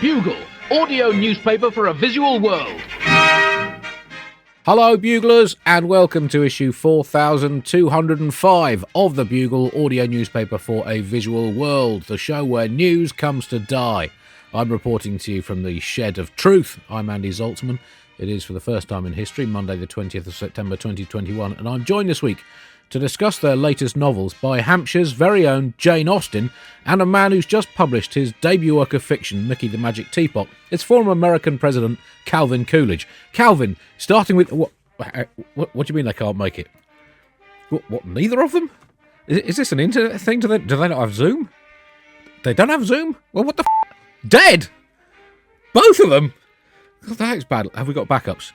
Bugle, audio newspaper for a visual world. Hello, Buglers, and welcome to issue 4205 of the Bugle, audio newspaper for a visual world, the show where news comes to die. I'm reporting to you from the Shed of Truth. I'm Andy Zaltzman. It is, for the first time in history, Monday the 20th of September 2021, and I'm joined this week to discuss their latest novels by Hampshire's very own Jane Austen and a man who's just published his debut work of fiction, Mickey the Magic Teapot. It's former American President Calvin Coolidge. Calvin, starting with... What do you mean they can't make it? What neither of them? Is this an internet thing? Do they not have Zoom? They don't have Zoom? Well, what the Dead? Both of them? God, that's bad. Have we got backups?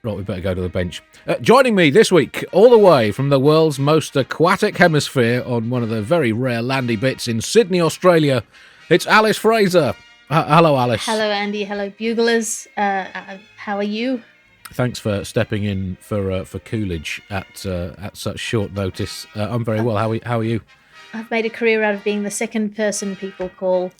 Right, we better go to the bench. Joining me this week, all the way from the world's most aquatic hemisphere on one of the very rare landy bits in Sydney, Australia, it's Alice Fraser. Hello, Alice. Hello, Andy. Hello, Buglers. How are you? Thanks for stepping in for Coolidge at such short notice. I'm very well. How are you? I've made a career out of being the second person people call.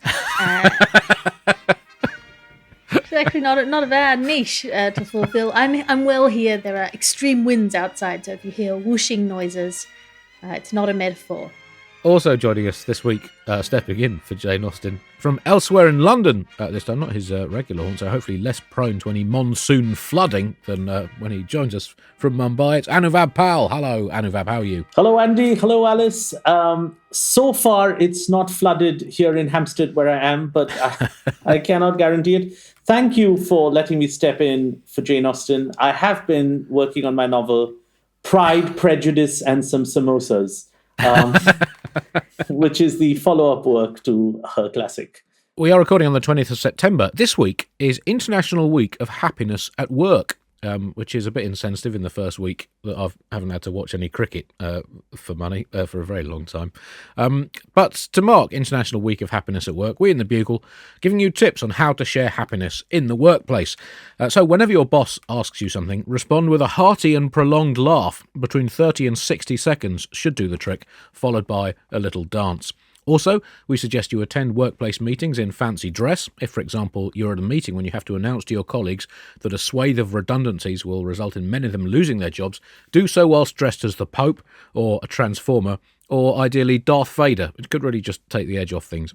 It's actually not a bad niche to fulfill. I'm well here. There are extreme winds outside, so if you hear whooshing noises, it's not a metaphor. Also joining us this week, stepping in for Jane Austen, from elsewhere in London, this time not his regular haunt, so hopefully less prone to any monsoon flooding than when he joins us from Mumbai. It's Anuvab Pal. Hello, Anuvab, how are you? Hello, Andy. Hello, Alice. So far, it's not flooded here in Hampstead where I am, but I cannot guarantee it. Thank you for letting me step in for Jane Austen. I have been working on my novel, Pride, Prejudice, and Some Samosas. Which is the follow-up work to her classic. We are recording on the 20th of September. This week is International Week of Happiness at Work, which is a bit insensitive in the first week that I haven't had to watch any cricket for money for a very long time. But to mark International Week of Happiness at Work, we in the Bugle giving you tips on how to share happiness in the workplace. So whenever your boss asks you something, respond with a hearty and prolonged laugh. Between 30 and 60 seconds should do the trick, followed by a little dance. Also, we suggest you attend workplace meetings in fancy dress. If, for example, you're at a meeting when you have to announce to your colleagues that a swathe of redundancies will result in many of them losing their jobs, do so whilst dressed as the Pope or a Transformer, or ideally Darth Vader. It could really just take the edge off things.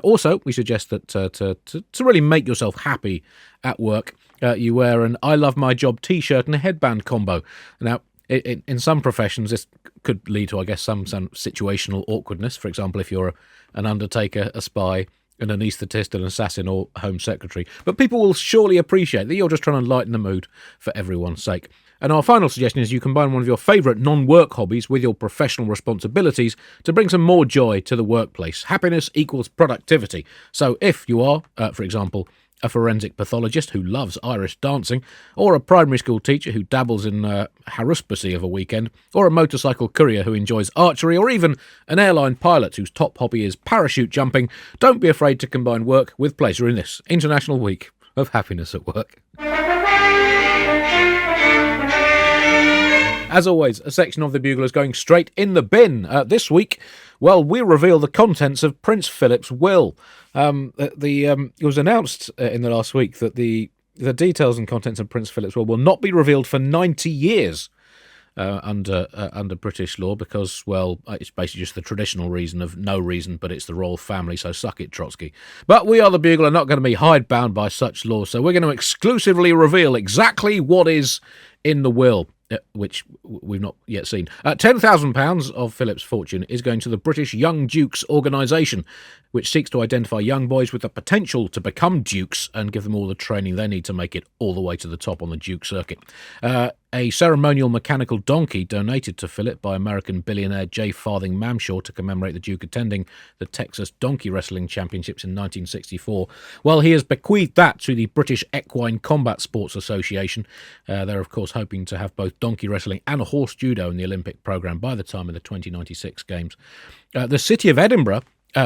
Also, we suggest that to really make yourself happy at work, you wear an I Love My Job t-shirt and a headband combo. Now, in some professions, this could lead to, I guess, some situational awkwardness. For example, if you're an undertaker, a spy, an anaesthetist, an assassin, or home secretary. But people will surely appreciate that you're just trying to lighten the mood for everyone's sake. And our final suggestion is you combine one of your favourite non-work hobbies with your professional responsibilities to bring some more joy to the workplace. Happiness equals productivity. So if you are, for example, a forensic pathologist who loves Irish dancing, or a primary school teacher who dabbles in haruspicy of a weekend, or a motorcycle courier who enjoys archery, or even an airline pilot whose top hobby is parachute jumping, don't be afraid to combine work with pleasure in this International Week of Happiness at Work. As always, a section of the Bugle is going straight in the bin. This week, well, we reveal the contents of Prince Philip's will. It was announced in the last week that the details and contents of Prince Philip's will not be revealed for 90 years under British law because, well, it's basically just the traditional reason of no reason, but it's the royal family, so suck it, Trotsky. But we are the Bugle are not going to be hidebound by such law, so we're going to exclusively reveal exactly what is in the will, which we've not yet seen. £10,000 of Philip's fortune is going to the British Young Dukes organisation, which seeks to identify young boys with the potential to become dukes and give them all the training they need to make it all the way to the top on the Duke circuit. A ceremonial mechanical donkey donated to Philip by American billionaire J. Farthing Mamshaw to commemorate the Duke attending the Texas Donkey Wrestling Championships in 1964. Well, he has bequeathed that to the British Equine Combat Sports Association. They're, of course, hoping to have both donkey wrestling and horse judo in the Olympic programme by the time of the 2096 Games. The city of Edinburgh,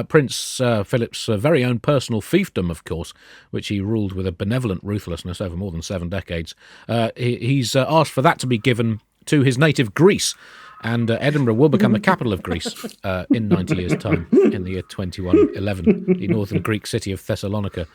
Prince Philip's very own personal fiefdom, of course, which he ruled with a benevolent ruthlessness over more than 7 decades. He's asked for that to be given to his native Greece. And Edinburgh will become the capital of Greece in 90 years' time, in the year 2111. The northern Greek city of Thessalonica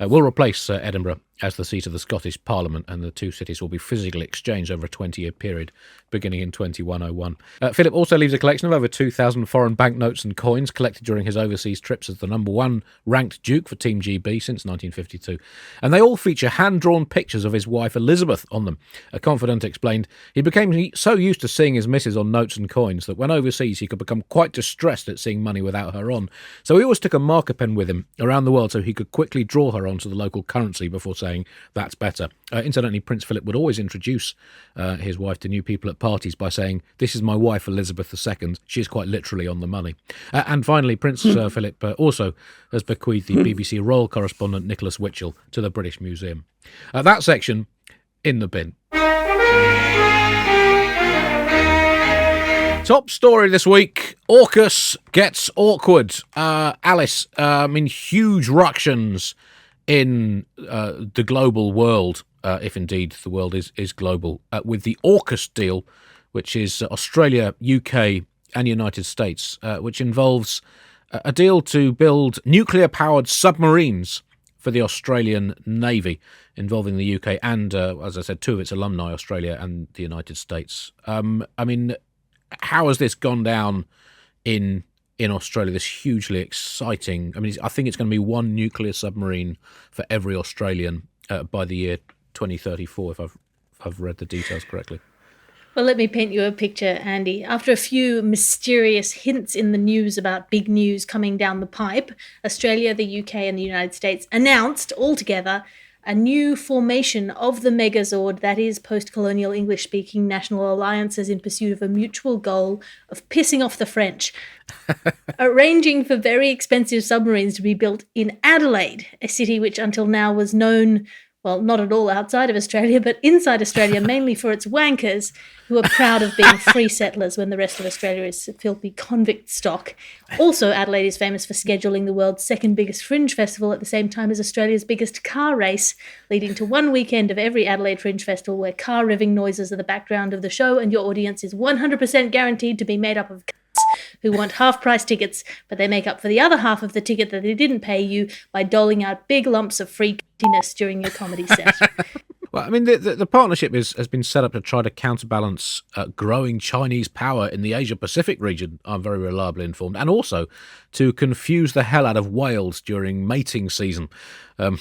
will replace Edinburgh as the seat of the Scottish Parliament, and the two cities will be physically exchanged over a 20-year period, beginning in 2101. Philip also leaves a collection of over 2,000 foreign banknotes and coins collected during his overseas trips as the number one ranked Duke for Team GB since 1952. And they all feature hand-drawn pictures of his wife Elizabeth on them. A confidant explained, he became so used to seeing his missus on notes and coins that when overseas he could become quite distressed at seeing money without her on. So he always took a marker pen with him around the world so he could quickly draw her onto the local currency before saying, that's better. Incidentally, Prince Philip would always introduce his wife to new people at parties by saying, this is my wife Elizabeth II. She is quite literally on the money. And finally, Prince Philip also has bequeathed the BBC royal correspondent Nicholas Witchell to the British Museum. That section in the bin. Top story this week, AUKUS Gets Awkward. Alice, huge ructions in the global world, if indeed the world is global, with the AUKUS deal, which is Australia, UK and United States, which involves a deal to build nuclear-powered submarines for the Australian Navy, involving the UK and, as I said, two of its alumni, Australia and the United States. How has this gone down in Australia, this hugely exciting... I think it's going to be one nuclear submarine for every Australian by the year 2034, if I've read the details correctly. Well, let me paint you a picture, Andy. After a few mysterious hints in the news about big news coming down the pipe, Australia, the UK and the United States announced altogether a new formation of the Megazord, that is, post-colonial English-speaking national alliances in pursuit of a mutual goal of pissing off the French, arranging for very expensive submarines to be built in Adelaide, a city which until now was known, well, not at all outside of Australia, but inside Australia, mainly for its wankers, who are proud of being free settlers when the rest of Australia is filthy convict stock. Also, Adelaide is famous for scheduling the world's second biggest fringe festival at the same time as Australia's biggest car race, leading to one weekend of every Adelaide Fringe Festival where car revving noises are the background of the show and your audience is 100% guaranteed to be made up of who want half-price tickets, but they make up for the other half of the ticket that they didn't pay you by doling out big lumps of free c***ness during your comedy set. Well, the partnership has been set up to try to counterbalance growing Chinese power in the Asia-Pacific region, I'm very reliably informed, and also to confuse the hell out of whales during mating season. Oh,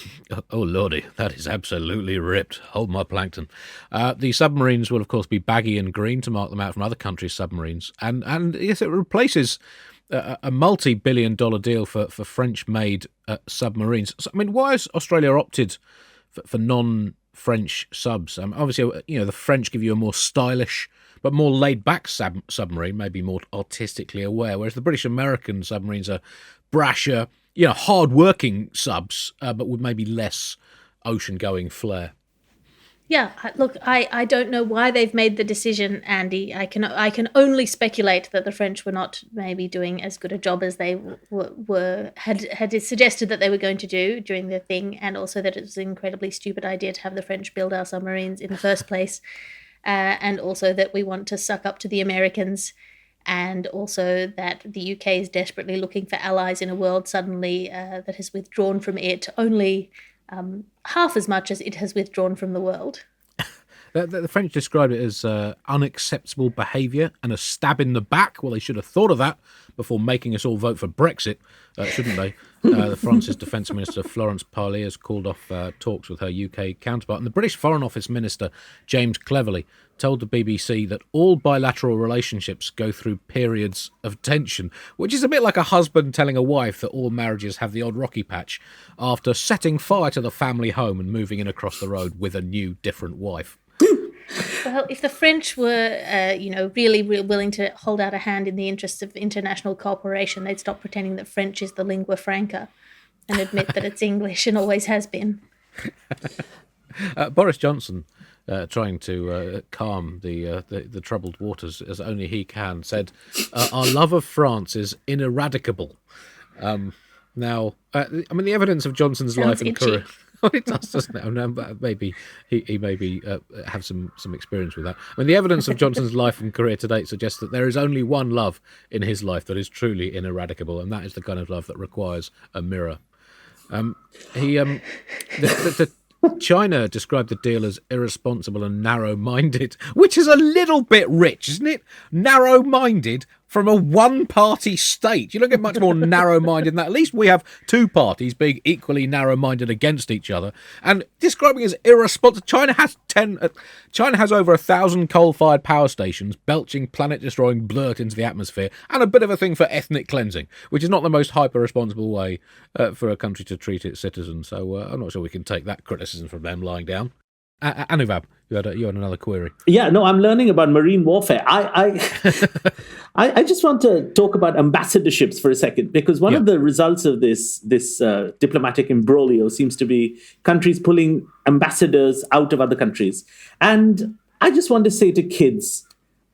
lordy, that is absolutely ripped. Hold my plankton. The submarines will, of course, be baggy and green to mark them out from other countries' submarines. And yes, it replaces a multi-billion-dollar deal for French-made submarines. So, why has Australia opted for non-French subs? Obviously, the French give you a more stylish but more laid-back submarine, maybe more artistically aware, whereas the British-American submarines are brasher, hard-working subs, but with maybe less ocean-going flair. Yeah, look, I don't know why they've made the decision, Andy. I can only speculate that the French were not maybe doing as good a job as they had suggested that they were going to do during the thing, and also that it was an incredibly stupid idea to have the French build our submarines in the first place, and also that we want to suck up to the Americans, and also that the UK is desperately looking for allies in a world suddenly that has withdrawn from it only half as much as it has withdrawn from the world. The French described it as unacceptable behaviour and a stab in the back. Well, they should have thought of that before making us all vote for Brexit, shouldn't they? France's Defence Minister Florence Parly has called off talks with her UK counterpart. And the British Foreign Office Minister James Cleverly told the BBC that all bilateral relationships go through periods of tension, which is a bit like a husband telling a wife that all marriages have the odd rocky patch after setting fire to the family home and moving in across the road with a new, different wife. Well, if the French were, really willing to hold out a hand in the interests of international cooperation, they'd stop pretending that French is the lingua franca and admit that it's English and always has been. Boris Johnson, trying to calm the troubled waters as only he can, said, "Our love of France is ineradicable." The evidence of Johnson's life and career. Well, it does, doesn't it? No, but maybe he maybe have some experience with that. I mean, the evidence of Johnson's life and career to date suggests that there is only one love in his life that is truly ineradicable, and that is the kind of love that requires a mirror. China described the deal as irresponsible and narrow-minded, which is a little bit rich, isn't it? Narrow-minded from a one-party state. You don't get much more narrow-minded than that. At least we have two parties being equally narrow-minded against each other. And describing it as irresponsible, China has over 1,000 coal-fired power stations belching planet-destroying blurt into the atmosphere, and a bit of a thing for ethnic cleansing, which is not the most hyper-responsible way for a country to treat its citizens. So I'm not sure we can take that criticism from them lying down. Anuvab, you had another query. Yeah, no, I'm learning about marine warfare. I just want to talk about ambassadorships for a second, because one of the results of this diplomatic imbroglio seems to be countries pulling ambassadors out of other countries. And I just want to say to kids,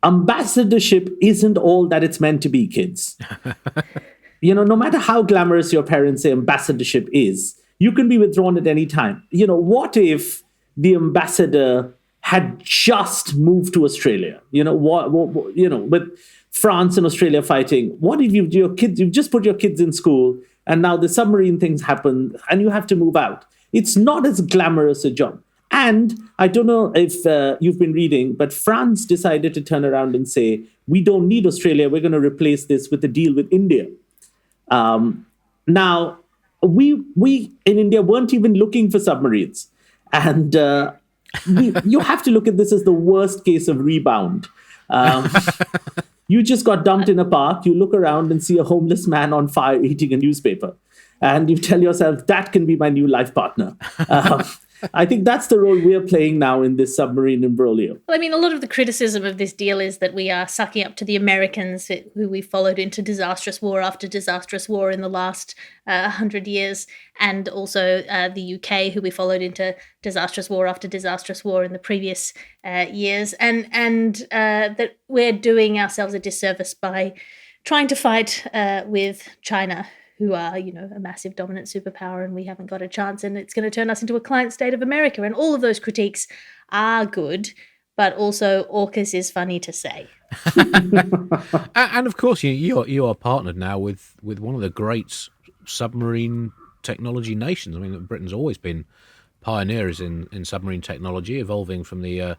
ambassadorship isn't all that it's meant to be, kids. No matter how glamorous your parents say ambassadorship is, you can be withdrawn at any time. What if the ambassador had just moved to Australia? With France and Australia fighting, what if you've just put your kids in school and now the submarine things happen and you have to move out? It's not as glamorous a job. And I don't know if you've been reading, but France decided to turn around and say, we don't need Australia. We're going to replace this with a deal with India. Now, we in India weren't even looking for submarines. And you have to look at this as the worst case of rebound. You just got dumped in a park. You look around and see a homeless man on fire eating a newspaper. And you tell yourself, that can be my new life partner. I think that's the role we're playing now in this submarine imbroglio. Well, I mean, a lot of the criticism of this deal is that we are sucking up to the Americans, who we followed into disastrous war after disastrous war in the last 100 years, and also the UK, who we followed into disastrous war after disastrous war in the previous years, and that we're doing ourselves a disservice by trying to fight with China, who are, a massive dominant superpower, and we haven't got a chance, and it's going to turn us into a client state of America. And all of those critiques are good, but also AUKUS is funny to say. And of course, you are partnered now with one of the great submarine technology nations. I mean, Britain's always been pioneers in submarine technology, evolving from the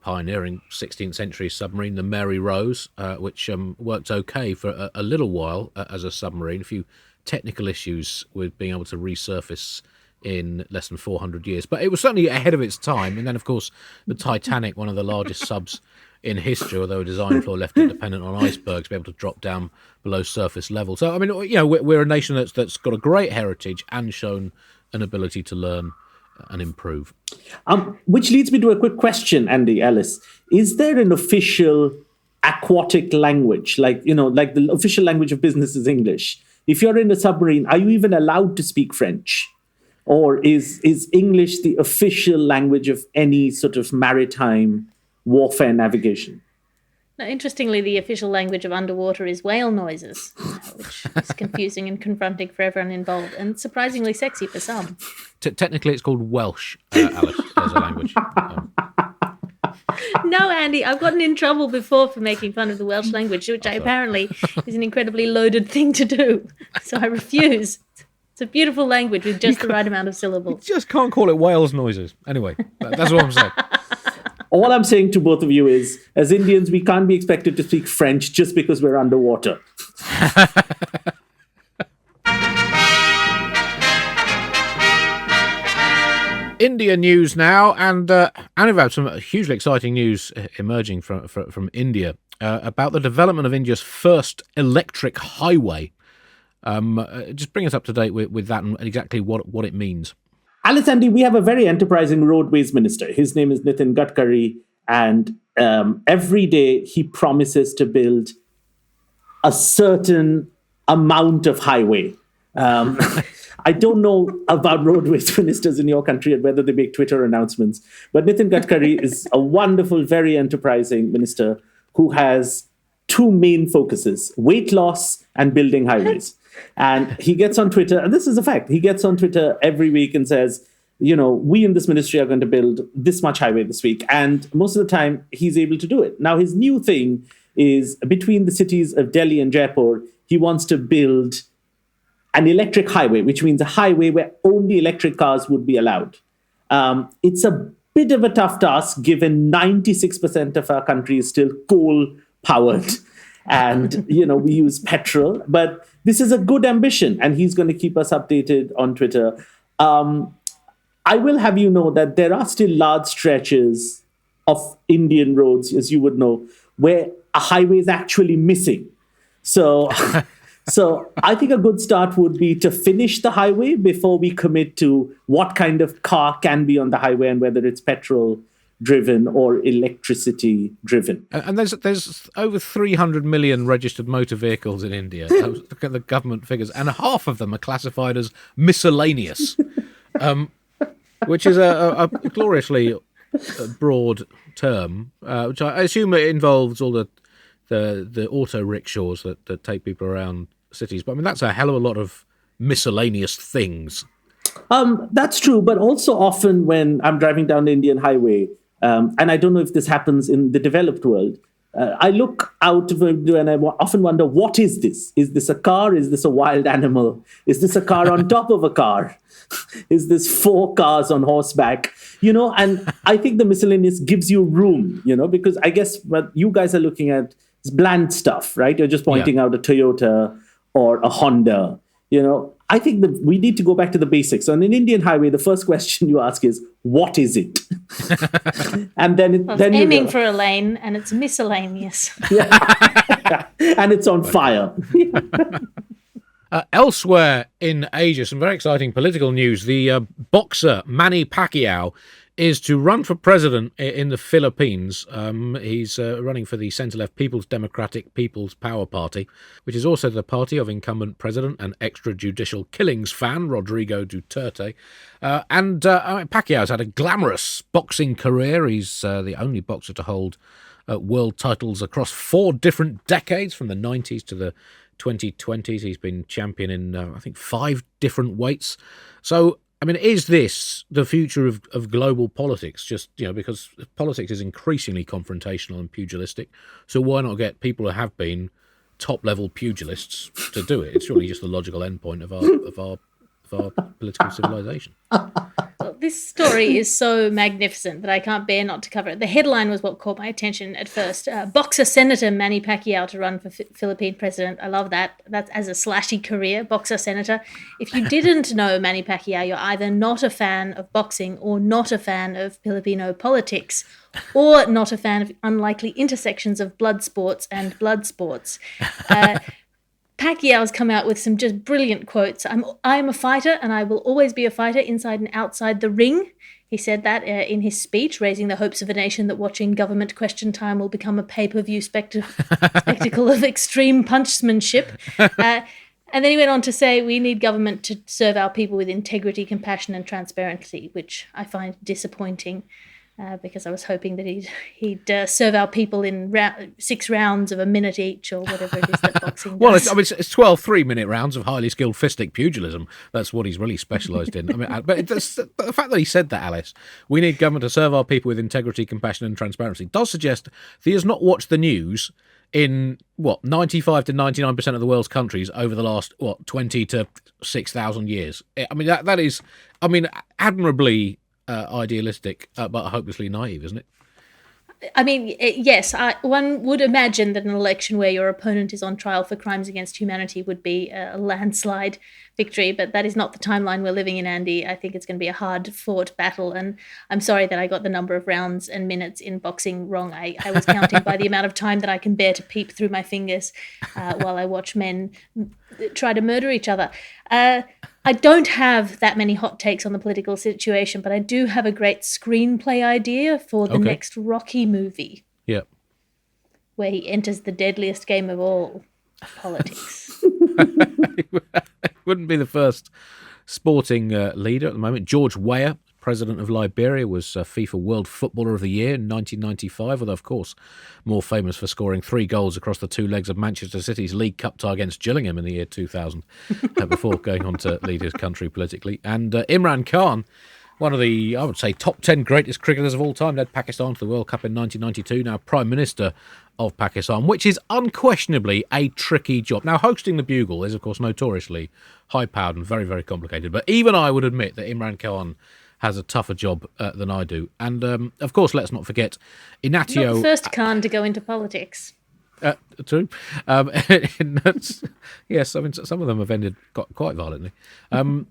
pioneering 16th century submarine, the Mary Rose, which worked okay for a little while as a submarine. A few technical issues with being able to resurface in less than 400 years. But it was certainly ahead of its time. And then, of course, the Titanic, one of the largest subs in history, although a design flaw left it dependent on icebergs, be able to drop down below surface level. So, I mean, we're a nation that's got a great heritage and shown an ability to learn and improve. Which leads me to a quick question, Andy Ellis. Is there an official aquatic language? Like the official language of business is English. If you're in a submarine, are you even allowed to speak French? Or is English the official language of any sort of maritime warfare navigation? Now, interestingly, the official language of underwater is whale noises, which is confusing and confronting for everyone involved, and surprisingly sexy for some. Technically, it's called Welsh, Alice, as a language. No, Andy, I've gotten in trouble before for making fun of the Welsh language, which apparently is an incredibly loaded thing to do. So I refuse. It's a beautiful language with just the right amount of syllables. You just can't call it whales noises. Anyway, that's what I'm saying. All I'm saying to both of you is, as Indians, we can't be expected to speak French just because we're underwater. India news now, and Anuvab, some hugely exciting news emerging from India about the development of India's first electric highway. Just bring us up to date with that and exactly what it means. Alice, Andy, we have a very enterprising roadways minister. His name is Nitin Gadkari, and every day he promises to build a certain amount of highway. I don't know about roadways ministers in your country and whether they make Twitter announcements, but Nitin Gadkari is a wonderful, very enterprising minister who has two main focuses: weight loss and building highways. And he gets on Twitter, and this is a fact, he gets on Twitter every week and says, we in this ministry are going to build this much highway this week. And most of the time, he's able to do it. Now, his new thing is between the cities of Delhi and Jaipur, he wants to build an electric highway, which means a highway where only electric cars would be allowed. It's a bit of a tough task, given 96% of our country is still coal-powered. And, we use petrol. But this is a good ambition, and he's going to keep us updated on Twitter. I will have you know that there are still large stretches of Indian roads, as you would know, where a highway is actually missing. So I think a good start would be to finish the highway before we commit to what kind of car can be on the highway and whether it's petrol-driven or electricity-driven. And there's over 300 million registered motor vehicles in India. Look at the government figures, and half of them are classified as miscellaneous, which is a gloriously broad term, which I assume it involves all the auto rickshaws that take people around cities. But I mean, that's a hell of a lot of miscellaneous things. That's true, but also often when I'm driving down the Indian highway, and I don't know if this happens in the developed world, I look out of the window and I often wonder, what is this? Is this a car? Is this a wild animal? Is this a car on top of a car? Is this 4 cars on horseback? And I think the miscellaneous gives you room, because I guess what you guys are looking at is bland stuff, right? You're just pointing out a Toyota or a Honda. I think that we need to go back to the basics. On an Indian highway, the first question you ask is, what is it? And then aiming for a lane, and it's miscellaneous. And it's on fire. Elsewhere in Asia, some very exciting political news. The boxer Manny Pacquiao is to run for president in the Philippines. He's running for the centre-left People's Democratic People's Power Party, which is also the party of incumbent president and extrajudicial killings fan Rodrigo Duterte. Pacquiao's had a glamorous boxing career. He's the only boxer to hold world titles across 4 different decades, from the 90s to the 2020s. He's been champion in, I think, 5 different weights. So, I mean, is this the future of global politics? Just, because politics is increasingly confrontational and pugilistic. So why not get people who have been top-level pugilists to do it? It's really just the logical endpoint of our political civilization. Well, this story is so magnificent that I can't bear not to cover it. The headline was what caught my attention at first. Boxer Senator Manny Pacquiao to run for Philippine president. I love that. That's as a slashy career, boxer senator. If you didn't know Manny Pacquiao, you're either not a fan of boxing or not a fan of Filipino politics, or not a fan of unlikely intersections of blood sports and blood sports. Pacquiao's come out with some just brilliant quotes. I'm a fighter, and I will always be a fighter inside and outside the ring. He said that in his speech, raising the hopes of a nation that watching government question time will become a pay-per-view spectacle of extreme punchmanship. And then he went on to say, we need government to serve our people with integrity, compassion and transparency, which I find disappointing. Because I was hoping that he'd serve our people in 6 rounds of a minute each, or whatever it is that boxing does. Well, it's 12 3-minute rounds of highly skilled fistic pugilism. That's what he's really specialised in. I mean, but the fact that he said that, Alice, we need government to serve our people with integrity, compassion and transparency, does suggest that he has not watched the news in, 95 to 99% of the world's countries over the last, 20 to 6,000 years. I mean, that is, admirably idealistic, but hopelessly naive, isn't it? I mean, yes, one would imagine that an election where your opponent is on trial for crimes against humanity would be a landslide victory, but that is not the timeline we're living in, Andy. I think it's going to be a hard-fought battle, and I'm sorry that I got the number of rounds and minutes in boxing wrong. I was counting by the amount of time that I can bear to peep through my fingers while I watch men try to murder each other. I don't have that many hot takes on the political situation, but I do have a great screenplay idea for the next Rocky movie. Yeah. Where he enters the deadliest game of all, politics. Wouldn't be the first sporting leader at the moment. George Weah, president of Liberia, was FIFA World Footballer of the Year in 1995, although, of course, more famous for scoring 3 goals across the 2 legs of Manchester City's League Cup tie against Gillingham in the year 2000, before going on to lead his country politically. And Imran Khan one of the, I would say, top 10 greatest cricketers of all time, led Pakistan to the World Cup in 1992, now Prime Minister of Pakistan, which is unquestionably a tricky job. Now, hosting the Bugle is, of course, notoriously high-powered and very, very complicated, but even I would admit that Imran Khan has a tougher job than I do. And, of course, let's not forget Inatio... Not the first Khan to go into politics. True. Yes, I mean, some of them have ended quite violently.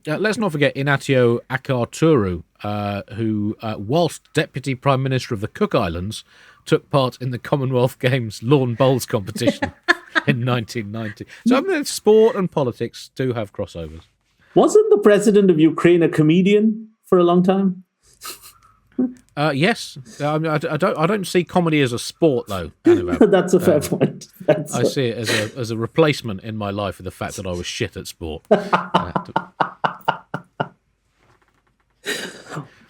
Let's not forget Inatio Akarturu, who, whilst Deputy Prime Minister of the Cook Islands, took part in the Commonwealth Games lawn bowls competition in 1990. So I mean, sport and politics do have crossovers. Wasn't the president of Ukraine a comedian for a long time? Yes, I don't see comedy as a sport though. Anuvab. That's a fair point. I see it as a replacement in my life for the fact that I was shit at sport.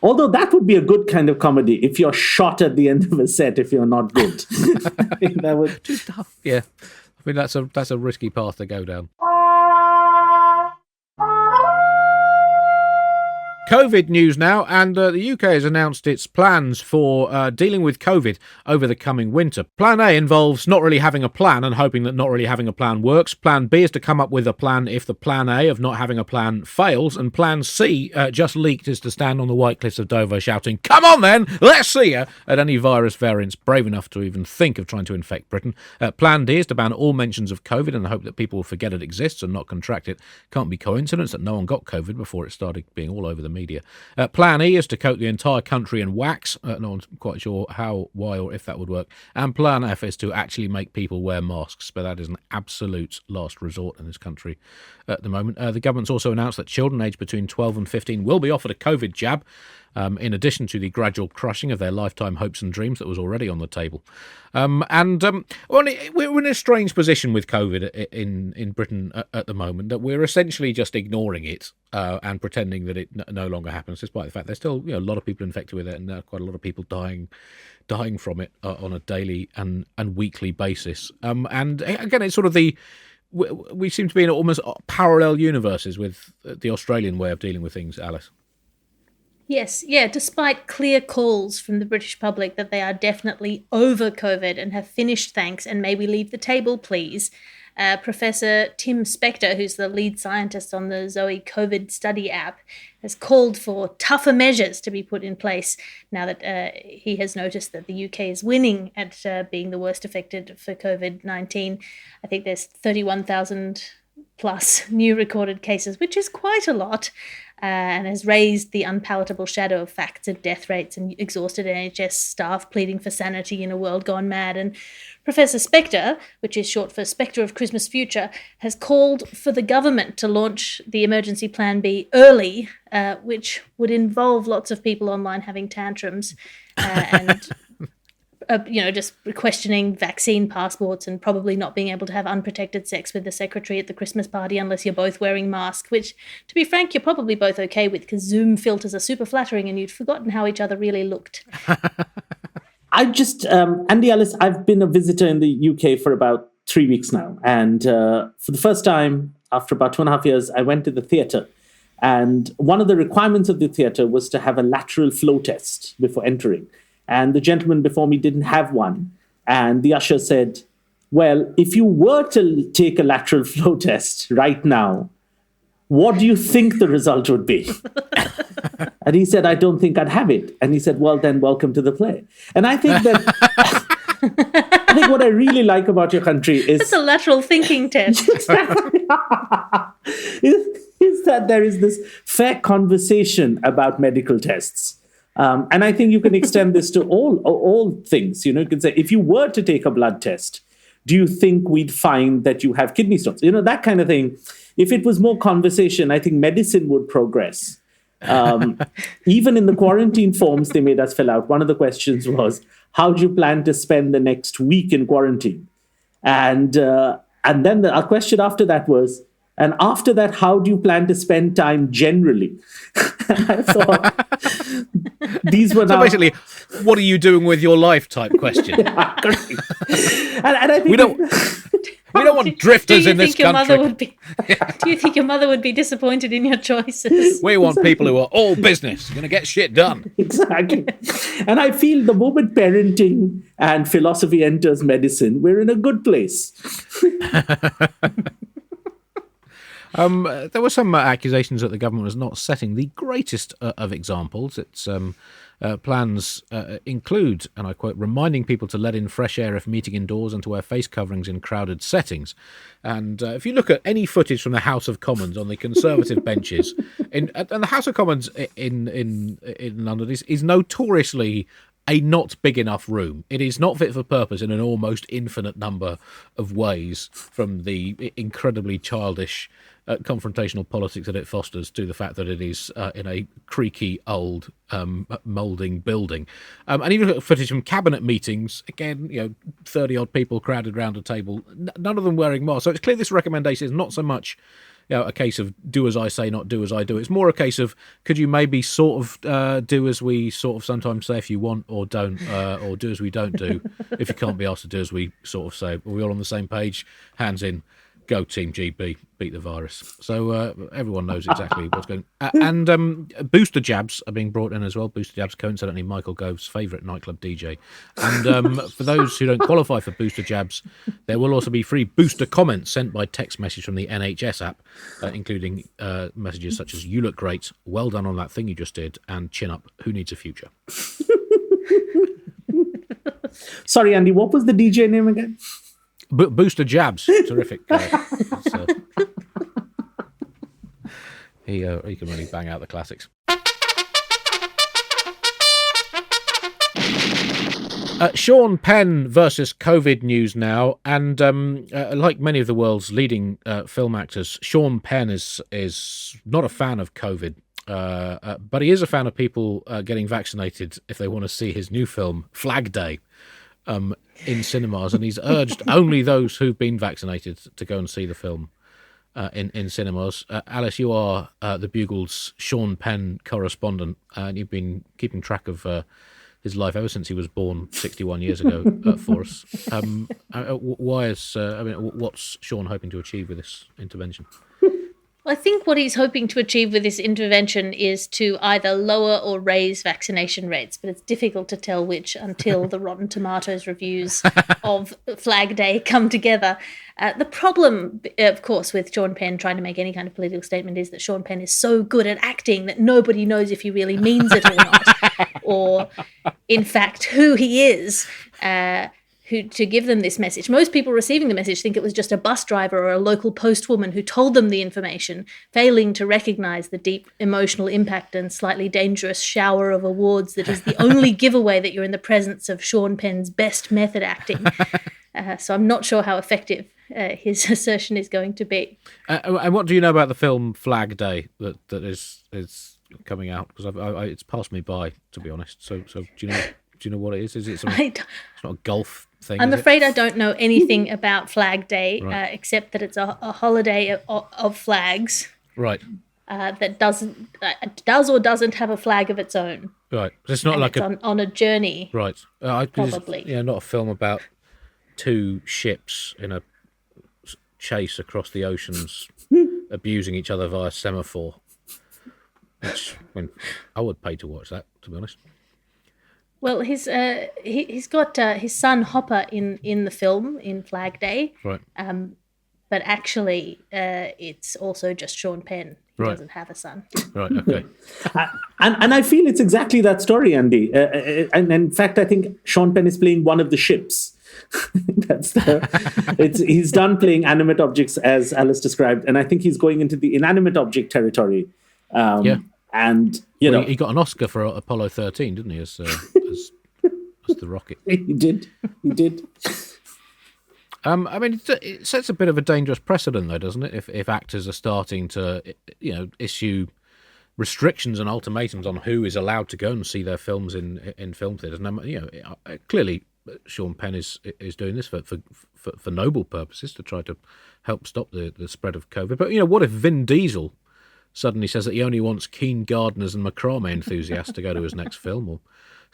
Although that would be a good kind of comedy if you're shot at the end of a set if you're not good. I think that would... Too tough. Yeah, I mean that's a risky path to go down. COVID news now, and the UK has announced its plans for dealing with COVID over the coming winter. Plan A involves not really having a plan and hoping that not really having a plan works. Plan B is to come up with a plan if the plan A of not having a plan fails. And Plan C, just leaked, is to stand on the White Cliffs of Dover shouting, "Come on then, let's see ya!" at any virus variants brave enough to even think of trying to infect Britain. Plan D is to ban all mentions of COVID and hope that people will forget it exists and not contract it. Can't be coincidence that no one got COVID before it started being all over the media. Plan E is to coat the entire country in wax. No one's quite sure how, why, or if that would work. And Plan F is to actually make people wear masks, but that is an absolute last resort in this country at the moment. The government's also announced that children aged between 12 and 15 will be offered a COVID jab, in addition to the gradual crushing of their lifetime hopes and dreams that was already on the table. Well, we're in a strange position with COVID in Britain at the moment, that we're essentially just ignoring it and pretending that it no longer happens, despite the fact there's still a lot of people infected with it and quite a lot of people dying from it on a daily and weekly basis. And again, it's sort of we seem to be in almost parallel universes with the Australian way of dealing with things, Alice. Yes, yeah, despite clear calls from the British public that they are definitely over COVID and have finished, thanks, and may we leave the table, please. Professor Tim Spector, who's the lead scientist on the Zoe COVID study app, has called for tougher measures to be put in place now that he has noticed that the UK is winning at being the worst affected for COVID-19. I think there's 31,000 plus new recorded cases, which is quite a lot. And has raised the unpalatable shadow of facts of death rates and exhausted NHS staff pleading for sanity in a world gone mad. And Professor Spector, which is short for Spectre of Christmas Future, has called for the government to launch the emergency Plan B early, which would involve lots of people online having tantrums and just questioning vaccine passports and probably not being able to have unprotected sex with the secretary at the Christmas party unless you're both wearing masks, which, to be frank, you're probably both okay with because Zoom filters are super flattering and you'd forgotten how each other really looked. Andy Ellis, I've been a visitor in the UK for about 3 weeks now. And for the first time, after about 2.5 years, I went to the theatre. And one of the requirements of the theatre was to have a lateral flow test before entering. And the gentleman before me didn't have one. And the usher said, well, if you were to take a lateral flow test right now, what do you think the result would be? And he said, I don't think I'd have it. And he said, well, then welcome to the play. And I think that I think what I really like about your country is... It's a lateral thinking test. is that there is this fair conversation about medical tests. And I think you can extend this to all things. You can say, if you were to take a blood test, do you think we'd find that you have kidney stones? That kind of thing. If it was more conversation, I think medicine would progress. Even in the quarantine forms they made us fill out, one of the questions was, how do you plan to spend the next week in quarantine? And then the question after that was, and after that, how do you plan to spend time generally? And I thought these were now... So basically, what are you doing with your life type question. Yeah, and I think We don't want drifters in this country. Do you think your mother would be disappointed in your choices? We want people who are all business, going to get shit done. Exactly. And I feel the moment parenting and philosophy enters medicine, we're in a good place. There were some accusations that the government was not setting the greatest of examples. Its plans include, and I quote, reminding people to let in fresh air if meeting indoors and to wear face coverings in crowded settings. And if you look at any footage from the House of Commons on the Conservative benches, and the House of Commons in London is notoriously a not big enough room. It is not fit for purpose in an almost infinite number of ways, from the incredibly childish confrontational politics that it fosters to the fact that it is in a creaky old moulding building. And even look at footage from cabinet meetings, again, 30 odd people crowded round a table, none of them wearing masks. So it's clear this recommendation is not so much a case of do as I say, not do as I do. It's more a case of could you maybe sort of do as we sort of sometimes say if you want, or don't, or do as we don't do if you can't be asked to do as we sort of say. Are we all on the same page? Hands in. Go Team GB, beat the virus. So everyone knows exactly what's going on. And booster jabs are being brought in as well. Booster jabs, coincidentally, Michael Gove's favourite nightclub DJ. And for those who don't qualify for booster jabs, there will also be free booster comments sent by text message from the NHS app, including messages such as, you look great, well done on that thing you just did, and chin up, who needs a future? Sorry, Andy, what was the DJ name again? Booster Jabs, terrific. He can really bang out the classics. Sean Penn versus COVID news now, and like many of the world's leading film actors, Sean Penn is not a fan of COVID, but he is a fan of people getting vaccinated if they want to see his new film, Flag Day, in cinemas, and he's urged only those who've been vaccinated to go and see the film in cinemas. Alice, you are the Bugle's Sean Penn correspondent, and you've been keeping track of his life ever since he was born 61 years ago for us. What's Sean hoping to achieve with this intervention? I think what he's hoping to achieve with this intervention is to either lower or raise vaccination rates, but it's difficult to tell which until the Rotten Tomatoes reviews of Flag Day come together. The problem, of course, with Sean Penn trying to make any kind of political statement is that Sean Penn is so good at acting that nobody knows if he really means it or not, or in fact who he is. To give them this message. Most people receiving the message think it was just a bus driver or a local postwoman who told them the information, failing to recognise the deep emotional impact and slightly dangerous shower of awards that is the only giveaway that you're in the presence of Sean Penn's best method acting. So I'm not sure how effective his assertion is going to be. And what do you know about the film Flag Day that is coming out? Because it's passed me by, to be honest. So do you know? Do you know what it is? Is it it's not a golf thing? I'm afraid I don't know anything about Flag Day, right, except that it's a holiday of flags. Right. That does or doesn't have a flag of its own. Right. It's not like on a journey. Right. Probably. Yeah, not a film about two ships in a chase across the oceans, abusing each other via semaphore. Which, I would pay to watch that, to be honest. Well, he's got his son Hopper in the film in Flag Day, right? But actually, it's also just Sean Penn. He doesn't have a son. Right. Okay. and I feel it's exactly that story, Andy. And in fact, I think Sean Penn is playing one of the ships. He's done playing animate objects, as Alice described, and I think he's going into the inanimate object territory. Yeah. And he got an Oscar for Apollo 13, didn't he? As the rocket. He did. It sets a bit of a dangerous precedent, though, doesn't it? If actors are starting to, issue restrictions and ultimatums on who is allowed to go and see their films in film theatres. And, clearly, Sean Penn is doing this for noble purposes to try to help stop the spread of COVID. But what if Vin Diesel suddenly says that he only wants keen gardeners and macrame enthusiasts to go to his next film, or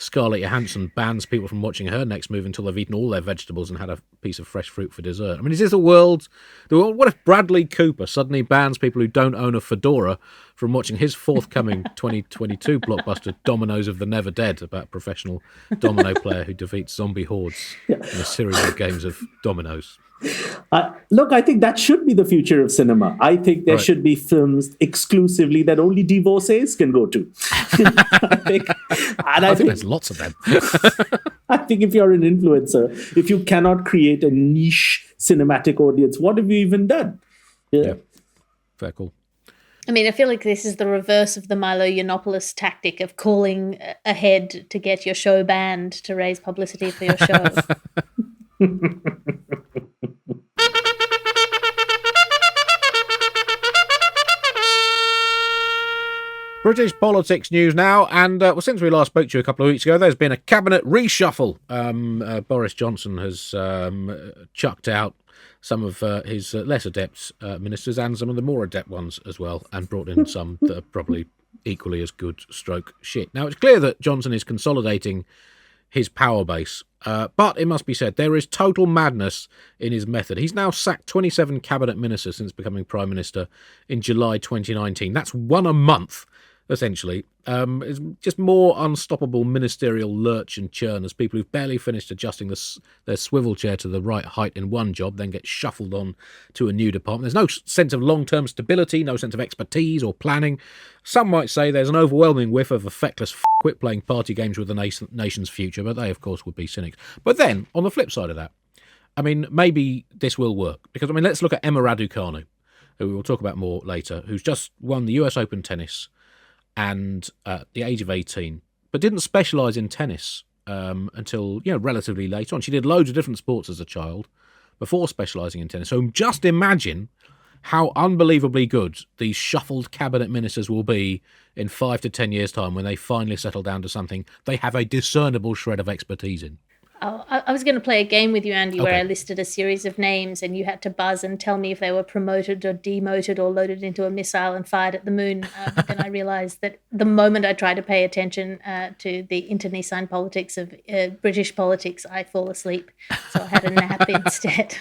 Scarlett Johansson bans people from watching her next move until they've eaten all their vegetables and had a piece of fresh fruit for dessert. I mean, is this the world? What if Bradley Cooper suddenly bans people who don't own a fedora from watching his forthcoming 2022 blockbuster Dominoes of the Never Dead, about a professional domino player who defeats zombie hordes in a series of games of dominoes? Look, I think that should be the future of cinema. I think there should be films exclusively that only divorcees can go to. I think there's lots of them. I think if you're an influencer, if you cannot create a niche cinematic audience, what have you even done? Yeah. Fair call. I mean, I feel like this is the reverse of the Milo Yiannopoulos tactic of calling ahead to get your show banned to raise publicity for your show. British politics news now, and since we last spoke to you a couple of weeks ago, there's been a cabinet reshuffle. Boris Johnson has chucked out some of his less adept ministers and some of the more adept ones as well, and brought in some that are probably equally as good stroke shit. Now, it's clear that Johnson is consolidating his power base, but it must be said, there is total madness in his method. He's now sacked 27 cabinet ministers since becoming Prime Minister in July 2019. That's one a month, essentially. It's just more unstoppable ministerial lurch and churn as people who've barely finished adjusting their swivel chair to the right height in one job then get shuffled on to a new department. There's no sense of long-term stability, no sense of expertise or planning. Some might say there's an overwhelming whiff of a feckless quit playing party games with the nation's future, but they, of course, would be cynics. But then, on the flip side of that, I mean, maybe this will work. Because, I mean, let's look at Emma Raducanu, who we will talk about more later, who's just won the US Open tennis and at the age of 18, but didn't specialise in tennis until, relatively late on. She did loads of different sports as a child before specialising in tennis. So just imagine how unbelievably good these shuffled cabinet ministers will be in 5 to 10 years' time when they finally settle down to something they have a discernible shred of expertise in. Oh, I was going to play a game with you, Andy, where Okay. I listed a series of names and you had to buzz and tell me if they were promoted or demoted or loaded into a missile and fired at the moon. But then I realised that the moment I try to pay attention to the internecine politics of British politics, I fall asleep. So I had a nap instead.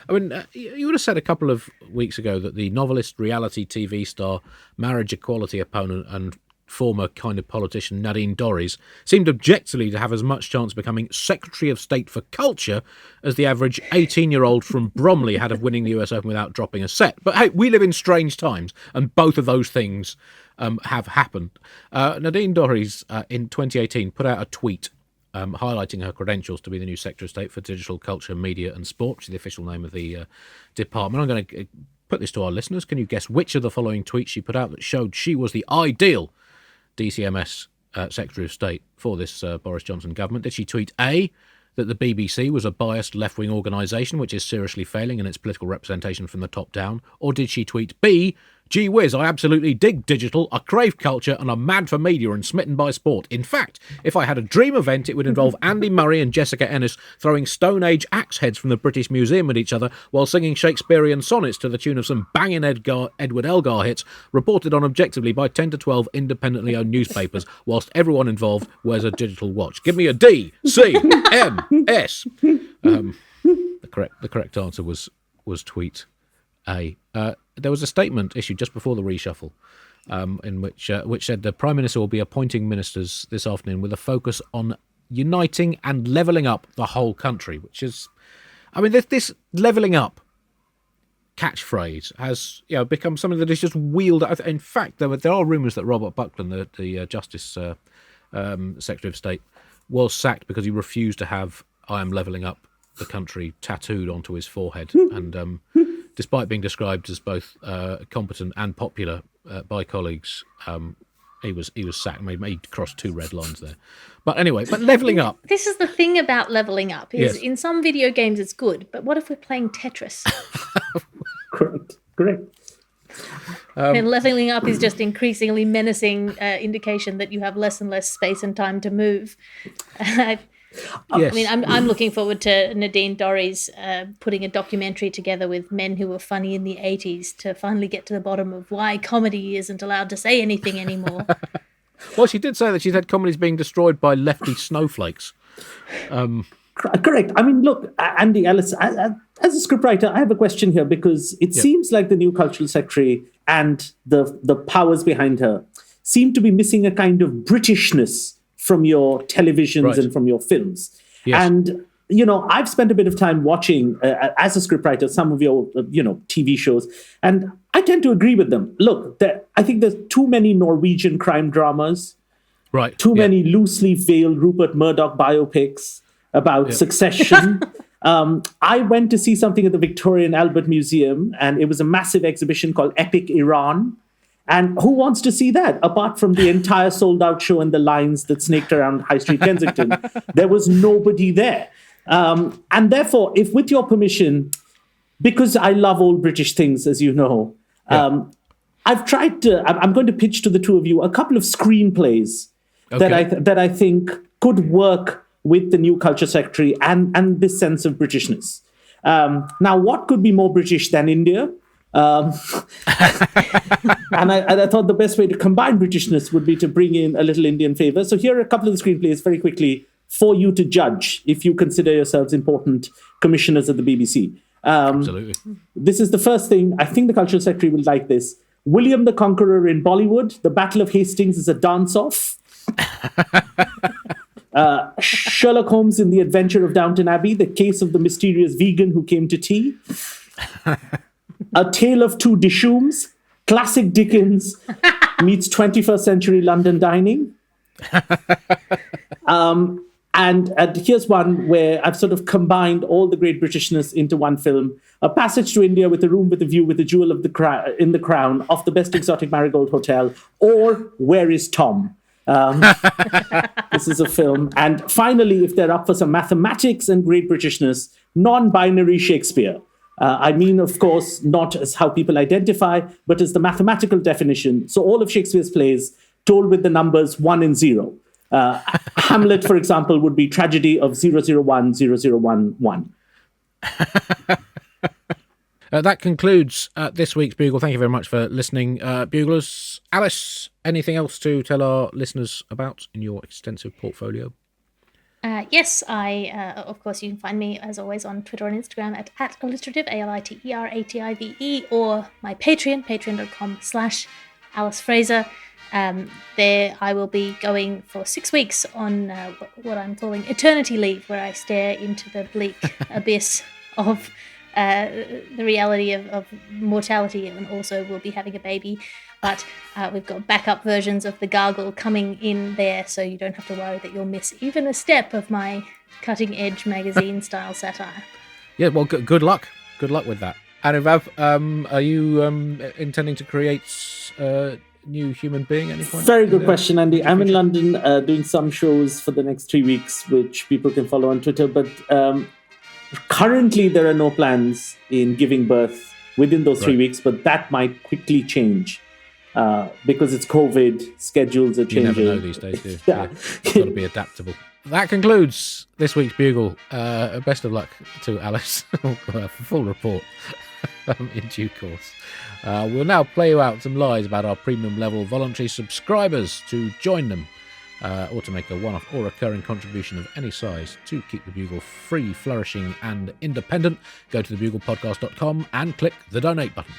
I mean, you would have said a couple of weeks ago that the novelist, reality TV star, marriage equality opponent and former kind of politician Nadine Dorries seemed objectively to have as much chance of becoming Secretary of State for Culture as the average 18-year-old from Bromley had of winning the US Open without dropping a set. But hey, we live in strange times, and both of those things have happened. Nadine Dorries in 2018 put out a tweet highlighting her credentials to be the new Secretary of State for Digital Culture, Media and Sport, which is the official name of the department. I'm going to put this to our listeners. Can you guess which of the following tweets she put out that showed she was the ideal DCMS Secretary of State for this Boris Johnson government? Did she tweet A, that the BBC was a biased left-wing organisation which is seriously failing in its political representation from the top down? Or did she tweet B, gee whiz, I absolutely dig digital, I crave culture and I'm mad for media and smitten by sport. In fact, if I had a dream event, it would involve Andy Murray and Jessica Ennis throwing Stone Age axe heads from the British Museum at each other while singing Shakespearean sonnets to the tune of some banging Edward Elgar hits reported on objectively by 10 to 12 independently owned newspapers whilst everyone involved wears a digital watch. Give me a D, C, M, S. The correct answer was tweet A. There was a statement issued just before the reshuffle in which said the Prime Minister will be appointing ministers this afternoon with a focus on uniting and levelling up the whole country, which is, I mean, this levelling up catchphrase has become something that is just wheeled. In fact, there are rumours that Robert Buckland, the Justice Secretary of State, was sacked because he refused to have "I am levelling up the country" tattooed onto his forehead, and despite being described as both competent and popular by colleagues, he was sacked. He crossed 2 red lines there. But anyway, levelling up. This is the thing about levelling up. Is Yes. in some video games it's good, but what if we're playing Tetris? Correct. And levelling up is just increasingly menacing indication that you have less and less space and time to move. Yes. I mean, I'm looking forward to Nadine Dorries putting a documentary together with men who were funny in the 80s to finally get to the bottom of why comedy isn't allowed to say anything anymore. Well, she did say that she's had comedies being destroyed by lefty snowflakes. Correct. I mean, look, Andy Ellis, as a scriptwriter, I have a question here because it seems like the new cultural secretary and the powers behind her seem to be missing a kind of Britishness from your televisions and from your films. Yes. And, I've spent a bit of time watching, as a scriptwriter, some of your, TV shows, and I tend to agree with them. Look, I think there's too many Norwegian crime dramas, too many loosely veiled Rupert Murdoch biopics about succession. I went to see something at the Victoria and Albert Museum, and it was a massive exhibition called Epic Iran. And who wants to see that? Apart from the entire sold-out show and the lines that snaked around High Street Kensington, there was nobody there. And therefore, if with your permission, because I love old British things, as you know, I'm going to pitch to the two of you a couple of screenplays that I think could work with the new culture secretary and this sense of Britishness. Now, what could be more British than India? And I thought the best way to combine Britishness would be to bring in a little Indian flavor. So here are a couple of the screenplays very quickly for you to judge if you consider yourselves important commissioners at the BBC. Absolutely. This is the first thing. I think the cultural secretary will like this. William the Conqueror in Bollywood. The Battle of Hastings is a dance-off. Sherlock Holmes in The Adventure of Downton Abbey. The case of the mysterious vegan who came to tea. A Tale of Two Dishoom. Classic Dickens meets 21st century London dining. And here's one where I've sort of combined all the great Britishness into one film. A Passage to India with a Room with a View with a Jewel in the Crown of the Best Exotic Marigold Hotel, or Where is Tom? This is a film. And finally, if they're up for some mathematics and great Britishness, non-binary Shakespeare. I mean, of course, not as how people identify, but as the mathematical definition. So all of Shakespeare's plays told with the numbers 1 and 0. Hamlet, for example, would be tragedy of 001, 0011. That concludes this week's Bugle. Thank you very much for listening, Buglers. Alice, anything else to tell our listeners about in your extensive portfolio? Yes, of course, you can find me, as always, on Twitter and Instagram at alliterative, ALITERATIVE, or my Patreon, patreon.com/Alice Fraser. There I will be going for 6 weeks on what I'm calling eternity leave, where I stare into the bleak abyss of the reality of mortality, and also will be having a baby. But we've got backup versions of the Gargle coming in there, so you don't have to worry that you'll miss even a step of my cutting-edge magazine-style satire. Yeah, well, good luck. Good luck with that. Anuvab, are you intending to create new human being at any point? Very good question, Andy. I'm in London doing some shows for the next 3 weeks, which people can follow on Twitter. But currently, there are no plans in giving birth within those 3 weeks, but that might quickly change because it's COVID, schedules are changing. You never know these days, do you? Yeah. You've got to be adaptable. That concludes this week's Bugle. Best of luck to Alice for full report in due course. We'll now play you out some lies about our premium level voluntary subscribers. To join them or to make a one-off or recurring contribution of any size to keep the Bugle free, flourishing and independent, go to thebuglepodcast.com and click the donate button.